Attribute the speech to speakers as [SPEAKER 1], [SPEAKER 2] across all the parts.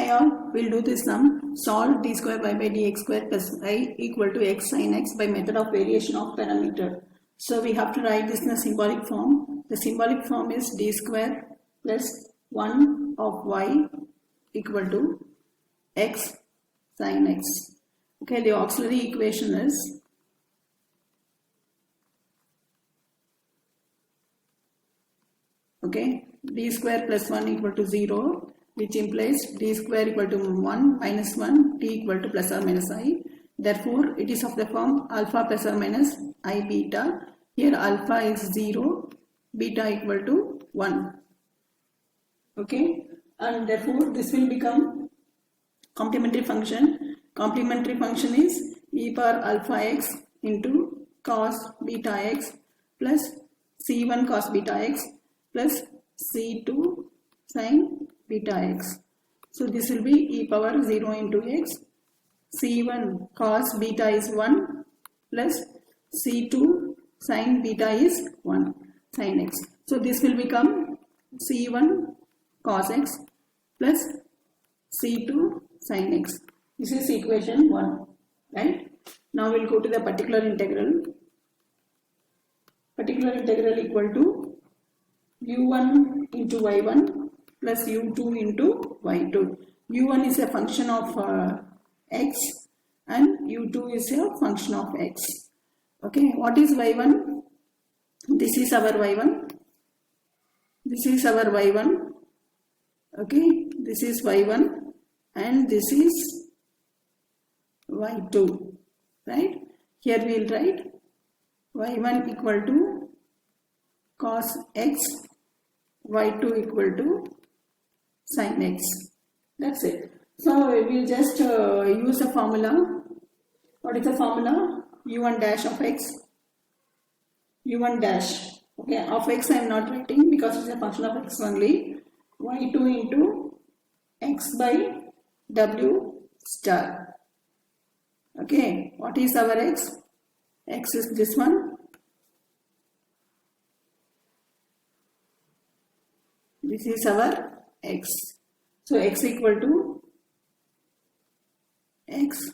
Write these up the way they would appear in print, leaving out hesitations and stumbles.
[SPEAKER 1] Hi all, we'll do this sum. Solve d square y by dx square plus y equal to x sin x by method of variation of parameter. So we have to write this in a symbolic form. The symbolic form is d square plus 1 of y equal to x sin x. Okay, the auxiliary equation is d square plus 1 equal to 0, which implies d square equal to 1 minus 1 t equal to plus or minus I. Therefore, it is of the form alpha plus or minus I beta. Here alpha is 0, beta equal to 1. Okay, and therefore this will become complementary function. Complementary function is e power alpha x into cos beta x plus c1 cos beta x plus c2 sin beta x. So this will be e power 0 into x. c1 cos beta is 1 plus c2 sin beta is 1 sin x. So this will become c1 cos x plus c2 sin x. This is equation 1, right? Now we'll go to the particular integral. Particular integral equal to u1 into y1 plus u2 into y2. u1 is a function of x and u2 is a function of x. Okay, what is y1? This is our y1. This is our y1. Okay, this is y1 and this is y2, right? Here we will write y1 equal to cos x, y2 equal to sin x. That's it. So we will just use the formula. What is the formula? u1 dash of x. u1 dash. Okay, of x I am not writing because it is a function of x only. y2 into x by w star. Okay, what is our x? X is this one. This is our x. So x equal to x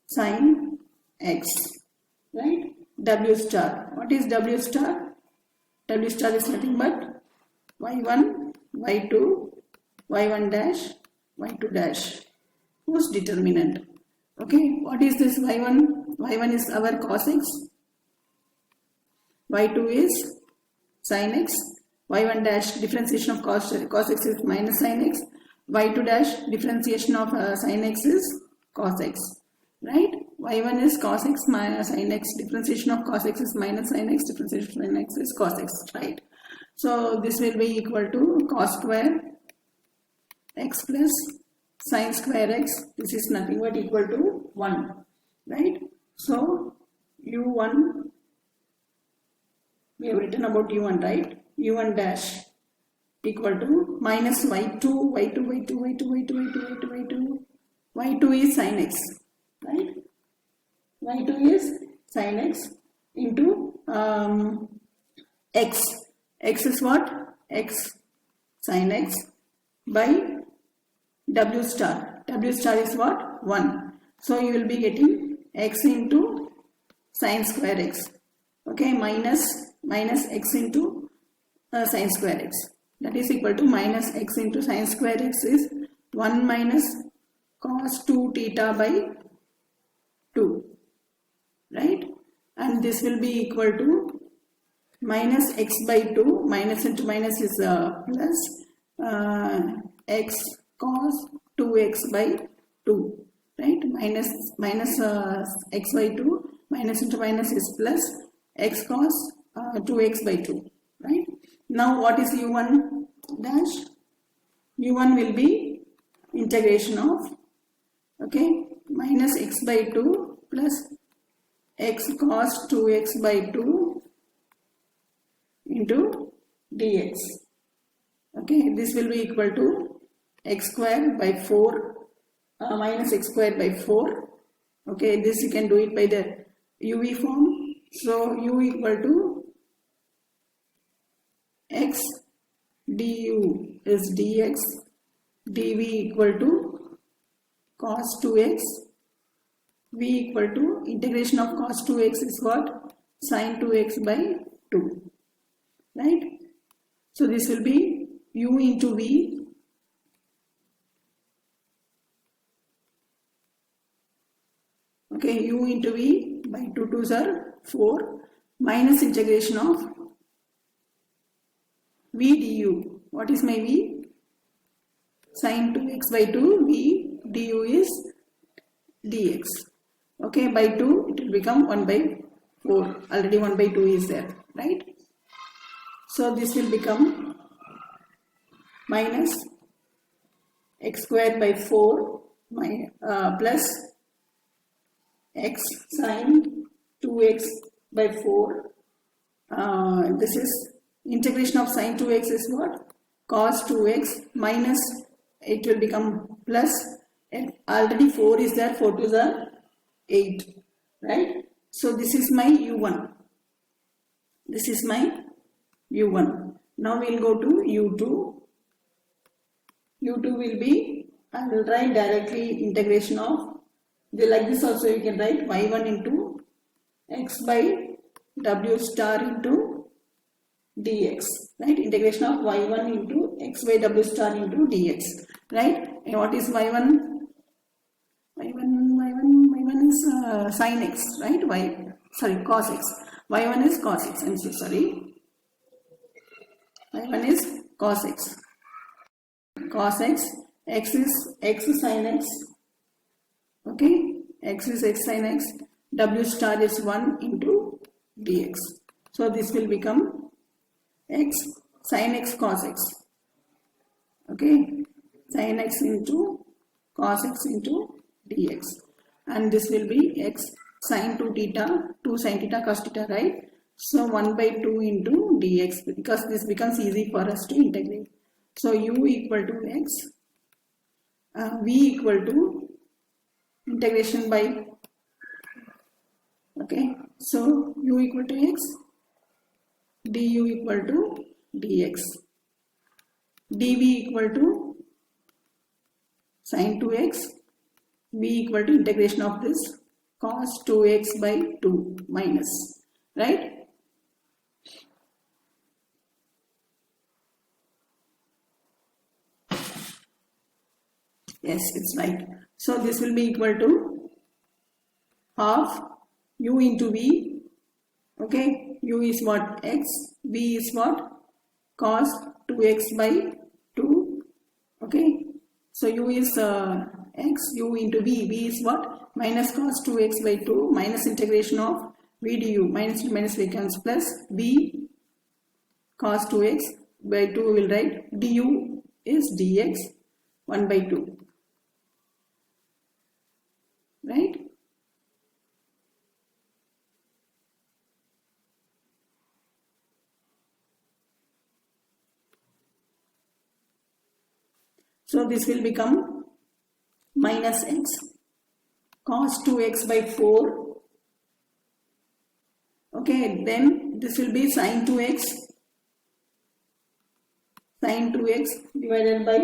[SPEAKER 1] sin x, right? W star. What is W star? W star is nothing but y1, y2, y1 dash, y2 dash. Whose determinant? Okay, what is this y1? y1 is our cos x, y2 is sin x, y1 dash differentiation of cos x is minus sin x, y2 dash differentiation of sin x is cos x, right? y1 is cos x minus sin x, differentiation of cos x is minus sin x, differentiation of sin x is cos x, right? So this will be equal to cos square x plus sin square x. This is nothing but equal to 1, right? So u1, we have written about u1, right? u1 dash equal to minus y2, y2 is sin x, right? y2 is sin x into x. X is what? X sin x by W star. W star is what? 1. So you will be getting x into sin square x. Okay, minus x into sin square x. That is equal to minus x into sin square x is 1 minus cos 2 theta by 2. Right? And this will be equal to minus x by 2. Minus into minus is plus x cos 2x by 2, right? Minus x by 2, minus into minus is plus x cos 2x by 2, right? Now what is u1 dash? u1 will be integration of, okay, minus x by 2 plus x cos 2x by 2 into dx. Okay, this will be equal to x square by 4 minus x square by 4. Okay, this you can do it by the UV form. So u equal to x du is dx dv equal to cos 2x, v equal to integration of cos 2x is what? Sin 2x by 2, right? So this will be u into v, okay, u into v by 2 2s are 4 minus integration of v du. What is my v? Sin 2x by 2, v du is dx. Okay, by 2 it will become 1 by 4. Already 1 by 2 is there, right? So this will become minus x square by 4 plus x sin 2x by 4. This is integration of sin 2x is what? Cos 2x minus, it will become plus, already 4 is there, 4 2s are 8, right? So this is my u1. This is my u1. Now we will go to u2. u2 will be, I will write directly integration of, like this also you can write y1 into x by w star into dx, right? Integration of y1 into x by w star into dx, right? And what is y1? y1 is sin x, right? Cos x. y1 is cos x. I'm so sorry. y1 is cos x. Cos x. X is x sin x. Okay. X is x sin x. W star is 1 into dx. So this will become x sin x cos x. Okay. Sin x into cos x into dx. And this will be x sin 2 theta, 2 sin theta cos theta, right? So 1 by 2 into dx, because this becomes easy for us to integrate. So u equal to x, v equal to integration by, okay, so u equal to x, du equal to dx, dv equal to sin 2x, v equal to integration of this cos 2x by 2 minus, right? Yes, it's right. So this will be equal to half u into v. Okay, u is what? X. V is what? Cos 2x by 2. Okay, so u is x, u into v. V is what? Minus cos 2x by 2 minus integration of v du. Minus to minus becomes plus v cos 2x by 2 we will write. Du is dx 1 by 2. Right? So this will become minus x cos 2x by 4. Okay, then this will be sin 2x. Sin 2x divided by,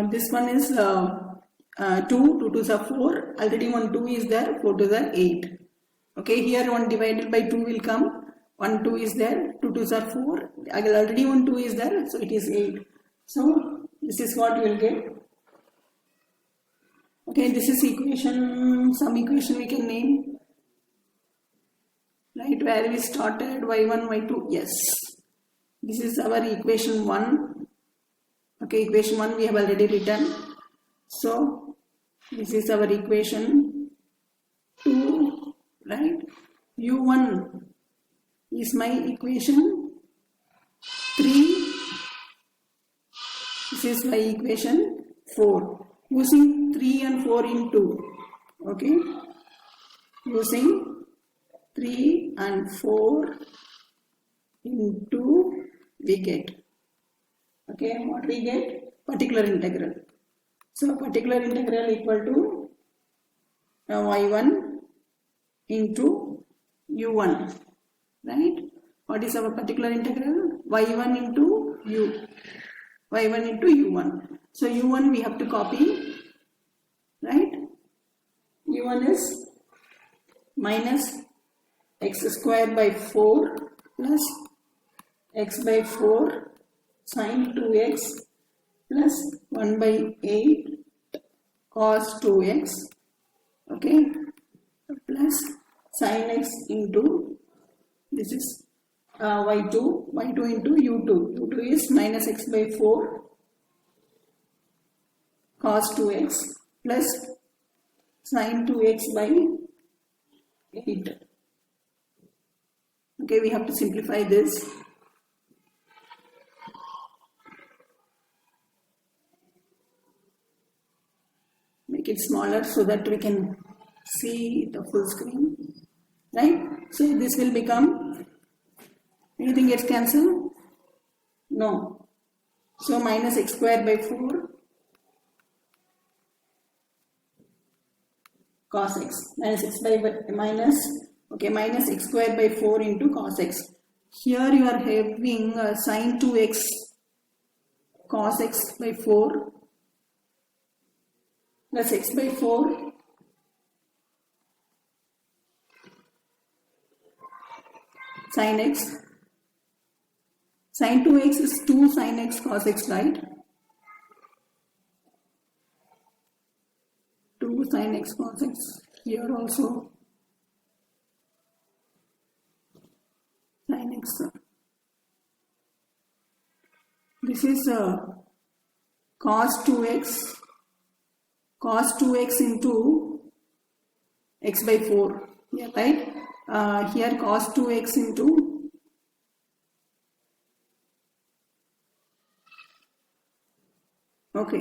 [SPEAKER 1] this one is 2, 2 2s are 4, already 1 2 is there, 4 2s are 8. Okay, here 1 divided by 2 will come, 1 2 is there, 2 2s are 4, already 1 2 is there, so it is 8. So this is what you will get. Okay, this is equation, some equation we can name, right, where we started y1, y2, yes. This is our equation 1. Okay, equation 1 we have already written. So this is our equation 2, right? u1 is my equation 3. This is my equation 4. Using 3 and 4 in 2. Okay. Using 3 and 4 in 2 we get. Okay, what we get? Particular integral. So particular integral equal to y1 into u1, right? What is our particular integral? y1 into u. y1 into u1. So u1 we have to copy, right? u1 is minus x square by 4 plus x by 4 sine 2x plus 1 by 8 cos 2x, okay, plus sin x into, this is y2 into u2 is minus x by 4 cos 2x plus sin 2x by 8. Okay, we have to simplify this. Make it smaller so that we can see the full screen, right? So this will become, anything gets cancelled? No. So minus x square by 4 cos x, minus x by minus, okay, minus x square by 4 into cos x. Here you are having sin 2x cos x by 4 plus x by 4 sin x. Sin 2x is 2 sin x cos x, right? 2 sin x cos x. Here also sin x. This is cos 2x into x by 4. Yeah, right? Here cos 2x into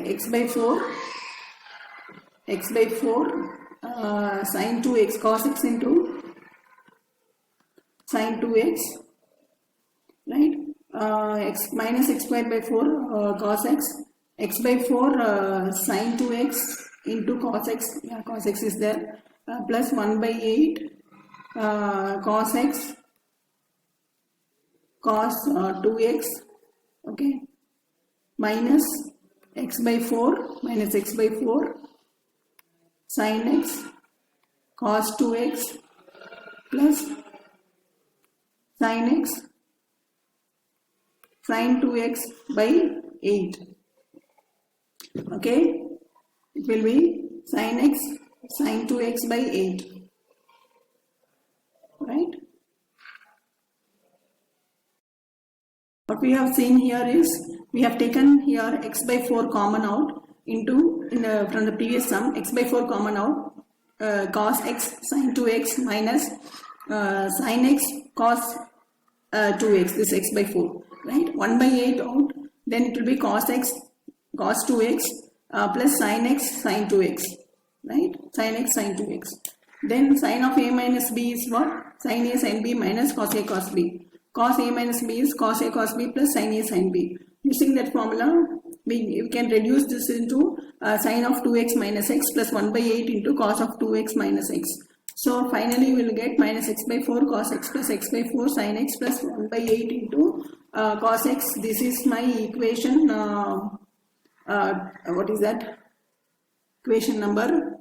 [SPEAKER 1] x by 4 sin 2x cos x into sin 2x, right? X minus x square by 4 cos x by 4 sin 2x into cos x, yeah, cos x is there, plus 1 by 8 cos x cos 2x, okay, minus x by 4 sin x cos 2x plus sin x sin 2x by 8. Okay, it will be sin x sin 2x by 8, right? What we have seen here is, we have taken here x by 4 common out into, from the previous sum, x by 4 common out, cos x sin 2x minus sin x cos 2x, this x by 4, right? 1 by 8 out, then it will be cos x cos 2x plus sin x sin 2x, right? Sin x sin 2x. Then sin of a minus b is what? Sin a sin b minus cos a cos b. Cos a minus b is cos a cos b plus sin a sin b. Using that formula, we can reduce this into sin of 2x minus x plus 1 by 8 into cos of 2x minus x. So finally we will get minus x by 4 cos x plus x by 4 sin x plus 1 by 8 into cos x. This is my equation, what is that? Equation number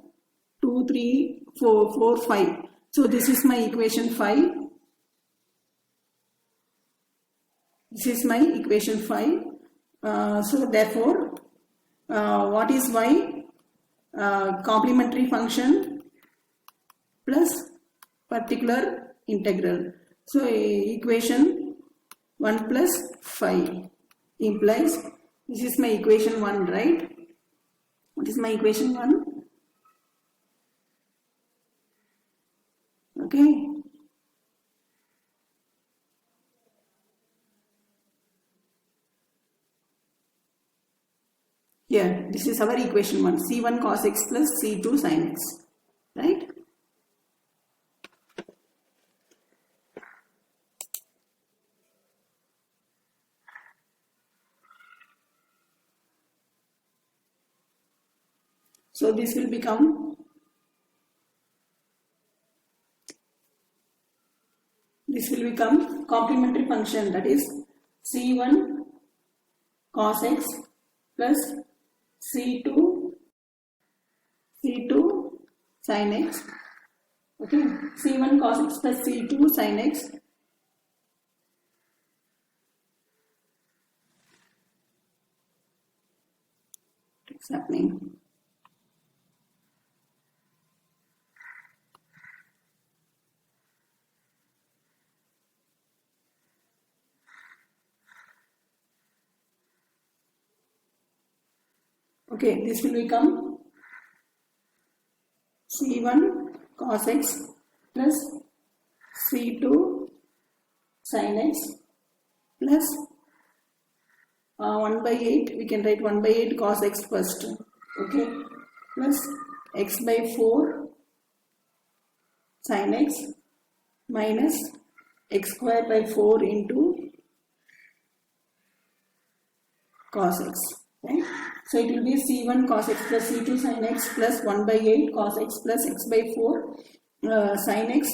[SPEAKER 1] 2, 3, 4, 5. So this is my equation 5. This is my equation 5. So therefore, what is y? Complementary function plus particular integral. So equation 1 plus 5 implies, this is my equation 1, right? What is my equation 1? Okay. Here, this is our equation 1, c1 cos x plus c2 sin x, right? So this will become, complementary function, that is c1 cos x plus c2 sin x. Okay, c1 cos x plus c2 sin x. What's happening? Okay, this will become c1 cos x plus c2 sin x plus 1 by 8, we can write 1 by 8 cos x first, okay, plus x by 4 sin x minus x square by 4 into cos x, right? So it will be c1 cos x plus c2 sin x plus 1 by 8 cos x plus x by 4 sin x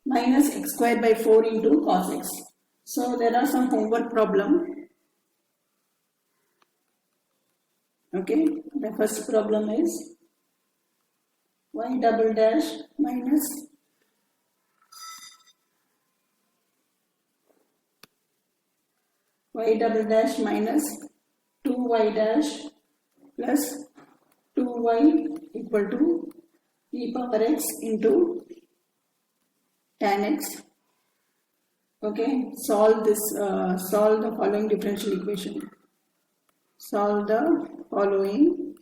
[SPEAKER 1] minus x square by 4 into cos x. So there are some homework problem. Okay, the first problem is y double dash minus y double dash minus 2y dash plus 2y equal to e power x into tan x. Okay, solve this, solve the following differential equation. Solve the following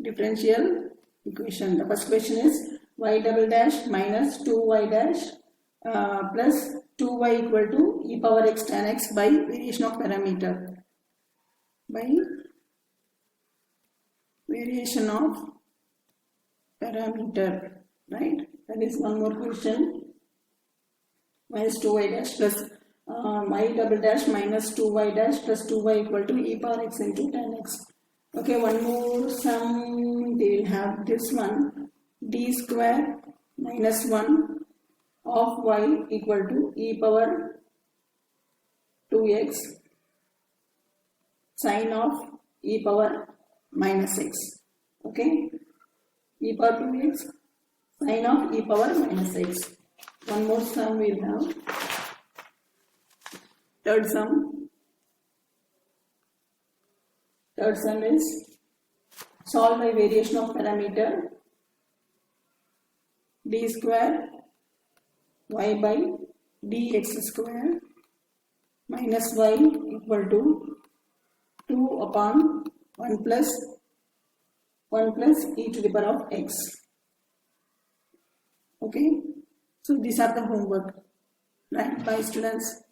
[SPEAKER 1] differential equation. The first question is y double dash minus 2y dash plus 2y equal to e power x tan x by variation of parameter. By variation of parameter, right? That is one more question. Minus 2y dash plus y double dash minus 2y dash plus 2y equal to e power x into tan x. Okay, one more sum, they will have this one, d square minus 1 of y equal to e power 2x sin of e power minus x. Okay, e power 2x sin of e power minus x. One more sum we will have. Third sum is solve by variation of parameter d square y by dx square minus y equal to 2 upon 1 plus e to the power of x. Okay, so these are the homework. Right, bye students.